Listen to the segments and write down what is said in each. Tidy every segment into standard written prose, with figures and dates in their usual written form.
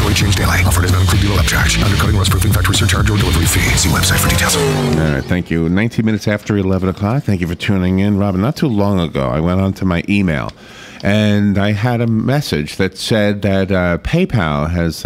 Mandatory change daily. Offer does not include dealer upcharge. Undercutting, loss proofing, factory surcharge, or delivery fee. See website for details. All right, thank you. 19 minutes after 11 o'clock. Thank you for tuning in. Robin, not too long ago, I went onto my email, and I had a message that said that PayPal has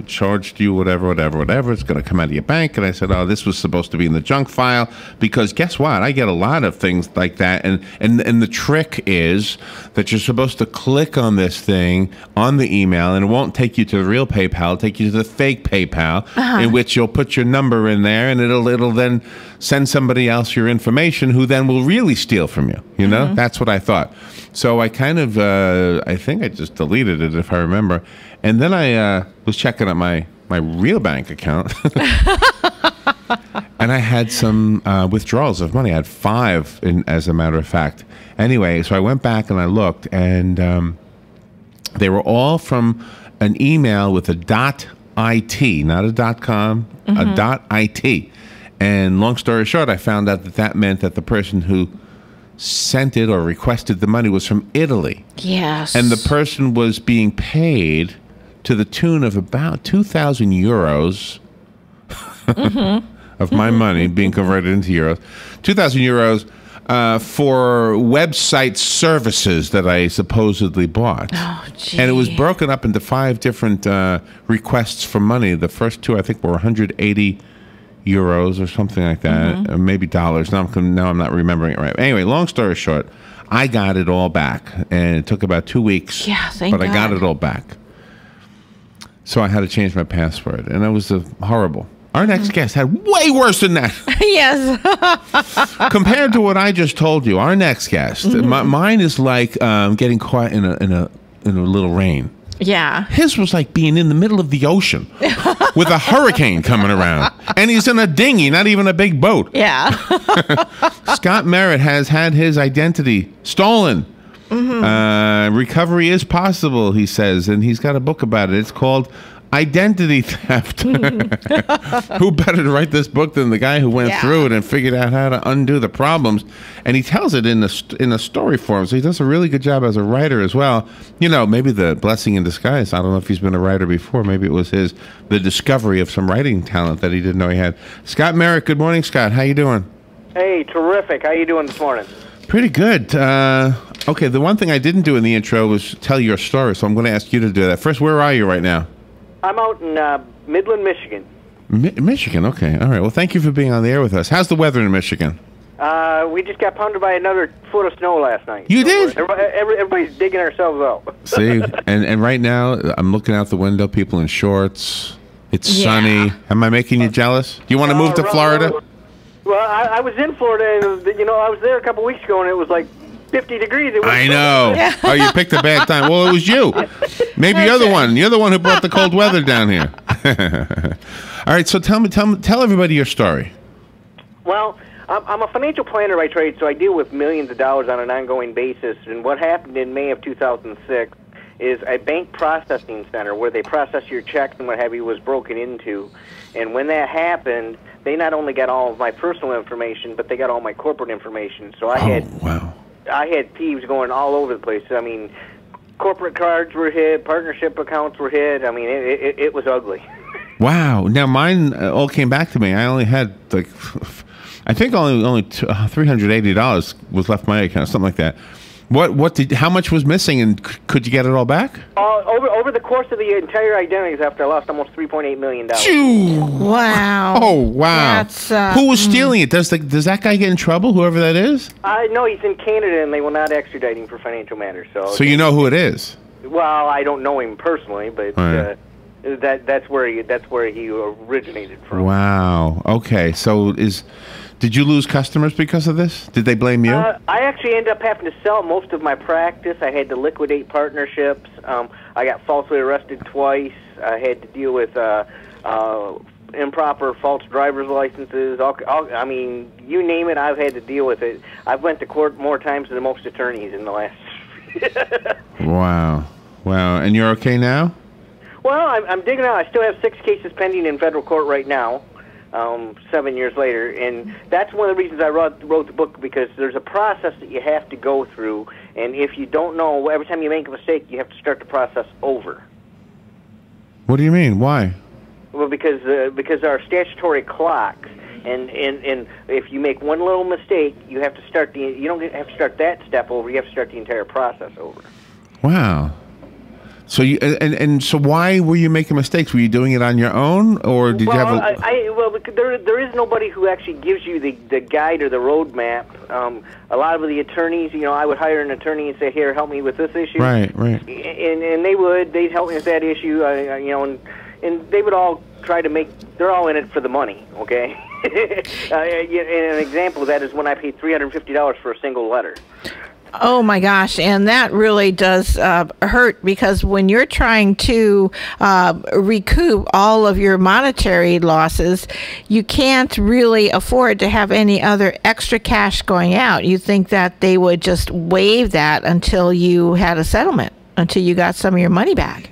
charged you whatever. It's going to come out of your bank. And I said, oh, this was supposed to be in the junk file, because guess what? I get a lot of things like that. And the trick is that you're supposed to click on this thing on the email, and it won't take you to the real PayPal. It'll take you to the fake PayPal, in which you'll put your number in there, and it'll then send somebody else your information, who then will really steal from you. You know, that's what I thought. So I kind of, I think I just deleted it, if I remember. And then I was checking out my real bank account. And I had some withdrawals of money. I had 5, as a matter of fact. Anyway, so I went back and I looked, and they were all from an email with a .it, not a .com, a .it. And long story short, I found out that meant that the person who sent it or requested the money was from Italy. Yes. And the person was being paid to the tune of about 2,000 euros of my money being converted into euros. 2,000 euros for website services that I supposedly bought. Oh, gee. And it was broken up into 5 different requests for money. The first 2, I think, were 180 euros or something like that, or maybe dollars. Now I'm not remembering it right. Anyway, long story short, I got it all back, and it took about 2 weeks. Yeah, thank but God. I got it all back. So I had to change my password, and it was horrible. Our next guest had way worse than that. Yes. Compared to what I just told you, our next guest, mine is like getting caught in a little rain. Yeah. His was like being in the middle of the ocean with a hurricane coming around. And he's in a dinghy, not even a big boat. Yeah. Scott Merritt has had his identity stolen. Recovery is possible, he says, and he's got a book about it. It's called Identity Theft. Who better to write this book than the guy who went through it and figured out how to undo the problems? And he tells it in a story form, so he does a really good job as a writer as well. You know, maybe the blessing in disguise. I don't know if he's been a writer before. Maybe it was the discovery of some writing talent that he didn't know he had. Scott Merritt, good morning, Scott. How you doing? Hey, terrific. How you doing this morning? Pretty good. Okay, the one thing I didn't do in the intro was tell your story, so I'm going to ask you to do that. First, where are you right now? I'm out in Midland, Michigan. Michigan, okay. All right. Well, thank you for being on the air with us. How's the weather in Michigan? We just got pounded by another foot of snow last night. You did? Everybody's digging ourselves out. See? And right now, I'm looking out the window, people in shorts. It's sunny. Am I making you jealous? Do you want to move to Florida? Well, I was in Florida, and I was there a couple weeks ago, and it was like 50 degrees. I know. Oh, you picked a bad time. Well, it was you. Maybe you're the one. You're the one who brought the cold weather down here. All right, so tell everybody your story. Well, I'm a financial planner by trade, so I deal with millions of dollars on an ongoing basis. And what happened in May of 2006 is a bank processing center where they process your checks and what have you was broken into. And when that happened, they not only got all of my personal information, but they got all my corporate information. So I had thieves going all over the place. I mean, corporate cards were hit, partnership accounts were hit. I mean, it was ugly. Wow. Now, mine all came back to me. I only had, like, I think only $380 was left in my account, something like that. How much was missing, and could you get it all back? Over the course of the entire identities, after I lost almost $3.8 million. Wow. Oh, wow. That's, who was stealing it? Does that guy get in trouble, whoever that is? No, he's in Canada, and they will not extradite him for financial matters. So you know who it is? Well, I don't know him personally, but right. That's where he originated from. Wow. Okay. So did you lose customers because of this? Did they blame you? I actually ended up having to sell most of my practice. I had to liquidate partnerships. I got falsely arrested twice. I had to deal with improper false driver's licenses. I mean, you name it, I've had to deal with it. I've went to court more times than most attorneys in the last. Wow. And you're okay now? Well, I'm digging out. I still have 6 cases pending in federal court right now. 7 years later, and that's one of the reasons I wrote the book, because there's a process that you have to go through, and if you don't know, every time you make a mistake, you have to start the process over. What do you mean? Why? Well, because our statutory clocks, and if you make one little mistake, you have to start you don't have to start that step over. You have to start the entire process over. Wow. So you and so why were you making mistakes? Were you doing it on your own, or did you have a... Well, there is nobody who actually gives you the guide or the roadmap. A lot of the attorneys, I would hire an attorney and say, "Here, help me with this issue." Right. And they'd help me with that issue. And they would all try to they're all in it for the money, okay? And an example of that is when I paid $350 for a single letter. Oh my gosh, and that really does hurt, because when you're trying to recoup all of your monetary losses, you can't really afford to have any other extra cash going out. You think that they would just waive that until you had a settlement, until you got some of your money back.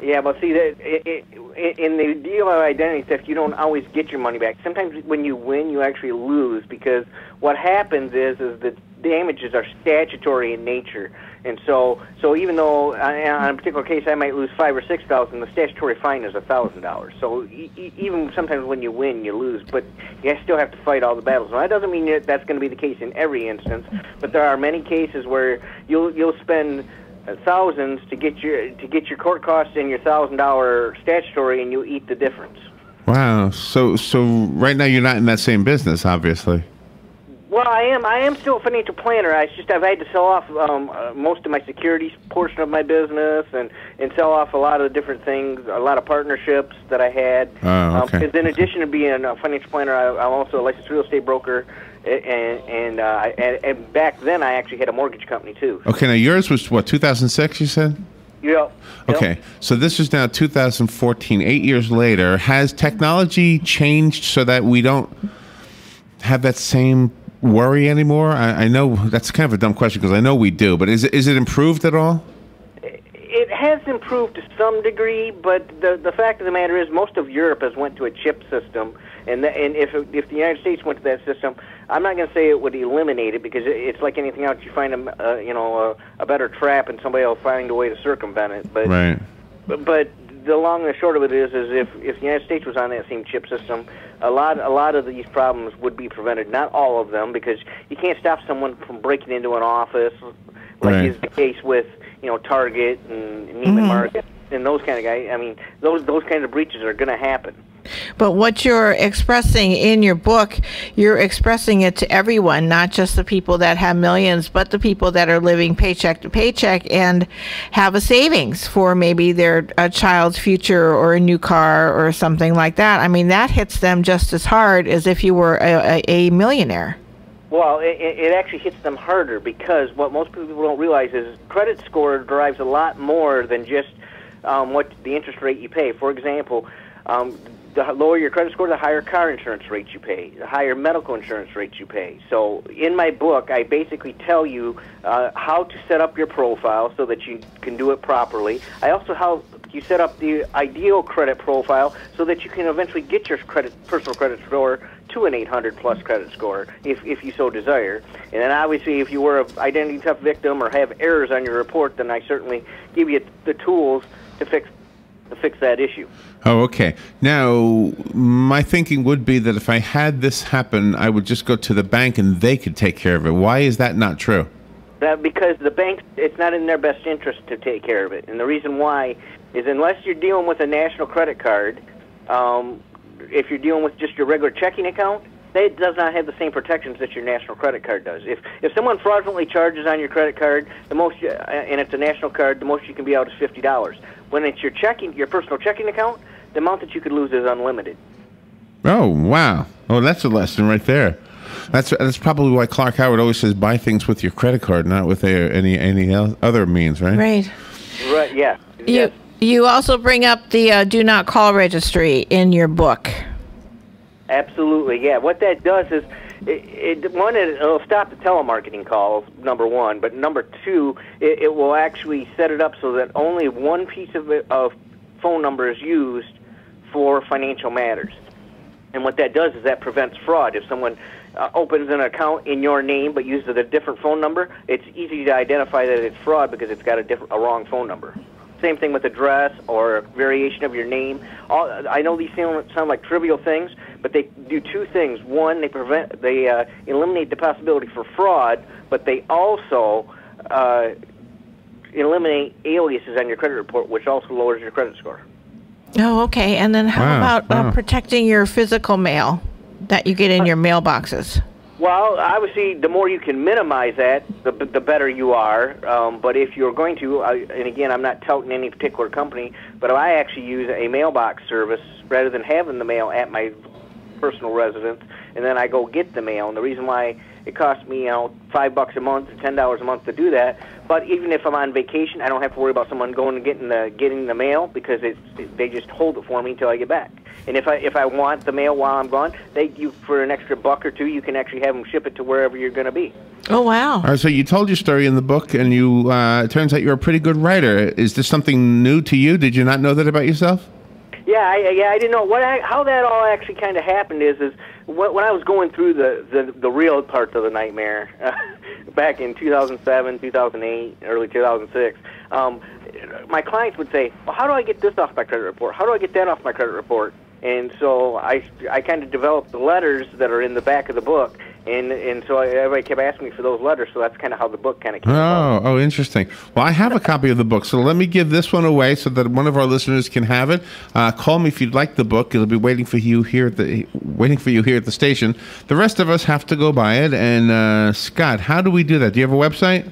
Yeah, but see, in the deal of identity theft, you don't always get your money back. Sometimes when you win, you actually lose, because what happens is that damages are statutory in nature, and so even though on a particular case I might lose $5,000 or $6,000, the statutory fine is $1,000. So even sometimes when you win, you lose, but you still have to fight all the battles. Now that doesn't mean that's going to be the case in every instance, but there are many cases where you'll spend thousands to get your court costs and your $1,000 statutory, and you eat the difference. Wow. So right now you're not in that same business, obviously. Well, I am still a financial planner. I've had to sell off most of my securities portion of my business, and sell off a lot of the different things, a lot of partnerships that I had. Oh, okay. Because in addition to being a financial planner, I'm also a licensed real estate broker, and back then I actually had a mortgage company too. Okay, now yours was what, 2006? You said? Yeah. Okay, so this is now 2014. 8 years later, has technology changed so that we don't have that same worry anymore? I know that's kind of a dumb question, because I know we do, but is it improved at all? It has improved to some degree, but the fact of the matter is most of Europe has went to a chip system, and if the United States went to that system, I'm not going to say it would eliminate it, because it's like anything else. You find a better trap, and somebody will find a way to circumvent it. But right. But the long and the short of it is if the United States was on that same chip system, a lot of these problems would be prevented. Not all of them, because you can't stop someone from breaking into an office, like is the case with Target and Neiman Marcus and those kind of guys. I mean, those kind of breaches are going to happen. But what you're expressing in your book, you're expressing it to everyone, not just the people that have millions, but the people that are living paycheck to paycheck and have a savings for maybe their child's future or a new car or something like that. I mean, that hits them just as hard as if you were a millionaire. Well, it actually hits them harder, because what most people don't realize is credit score derives a lot more than just what the interest rate you pay. For example, the lower your credit score, the higher car insurance rates you pay, the higher medical insurance rates you pay. So in my book, I basically tell you how to set up your profile so that you can do it properly. I also help you set up the ideal credit profile so that you can eventually get your personal credit score to an 800-plus credit score, if you so desire. And then obviously, if you were an identity theft victim or have errors on your report, then I certainly give you the tools to fix that issue. Oh, okay. Now, my thinking would be that if I had this happen, I would just go to the bank and they could take care of it. Why is that not true? Because the bank, it's not in their best interest to take care of it. And the reason why is unless you're dealing with a national credit card, if you're dealing with just your regular checking account, it does not have the same protections that your national credit card does. If someone fraudulently charges on your credit card, the most, and it's a national card, the most you can be out is $50. When it's your personal checking account, the amount that you could lose is unlimited. Oh, wow. Oh, that's a lesson right there. That's probably why Clark Howard always says buy things with your credit card, not with any other means, right? Right. Right. Yeah. You also bring up the do not call registry in your book. Absolutely. Yeah. What that does is it'll stop the telemarketing calls, number one, but number two, it will actually set it up so that only one piece of phone number is used for financial matters. And what that does is that prevents fraud. If someone opens an account in your name but uses a different phone number, it's easy to identify that it's fraud because it's got a wrong phone number. Same thing with address or a variation of your name. I know these sound like trivial things, but they do two things. One, they eliminate the possibility for fraud, but they also eliminate aliases on your credit report, which also lowers your credit score. Oh, okay. And then how about protecting your physical mail that you get in your mailboxes? Well, obviously, the more you can minimize that, the better you are. But if you're going to, and again, I'm not touting any particular company, but I actually use a mailbox service rather than having the mail at my personal residence, and then I go get the mail. And the reason why it costs me, $5 a month or $10 a month to do that. But even if I'm on vacation, I don't have to worry about someone going and getting the mail because they just hold it for me until I get back. And if I want the mail while I'm gone, for an extra $1 or $2, you can actually have them ship it to wherever you're going to be. Oh, wow. All right, so you told your story in the book, and it turns out you're a pretty good writer. Is this something new to you? Did you not know that about yourself? Yeah, I didn't know how that all actually kind of happened. Is when I was going through the real parts of the nightmare back in 2007, 2008, early 2006. My clients would say, "Well, how do I get this off my credit report? How do I get that off my credit report?" And so I kind of developed the letters that are in the back of the book, and so everybody kept asking me for those letters. So that's kind of how the book kind of came about. Oh, interesting. Well, I have a copy of the book, so let me give this one away so that one of our listeners can have it. Call me if you'd like the book. It'll be waiting for you here at the station. The rest of us have to go buy it. And Scott, how do we do that? Do you have a website?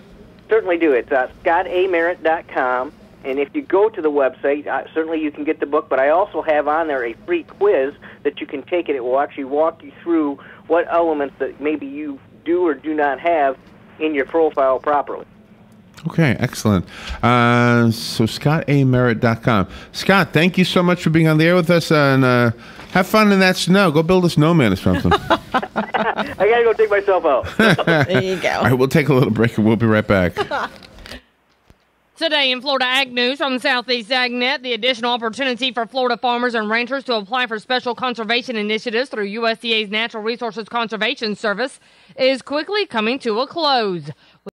Certainly do. It's scottamerritt.com. And if you go to the website, certainly you can get the book, but I also have on there a free quiz that you can take, and it will actually walk you through what elements that maybe you do or do not have in your profile properly. Okay, excellent. So scottamerritt.com. Scott, thank you so much for being on the air with us, and have fun in that snow. Go build a snowman or something. I got to go take myself out. There you go. All right, we'll take a little break, and we'll be right back. Today in Florida Ag News from Southeast AgNet, the additional opportunity for Florida farmers and ranchers to apply for special conservation initiatives through USDA's Natural Resources Conservation Service is quickly coming to a close.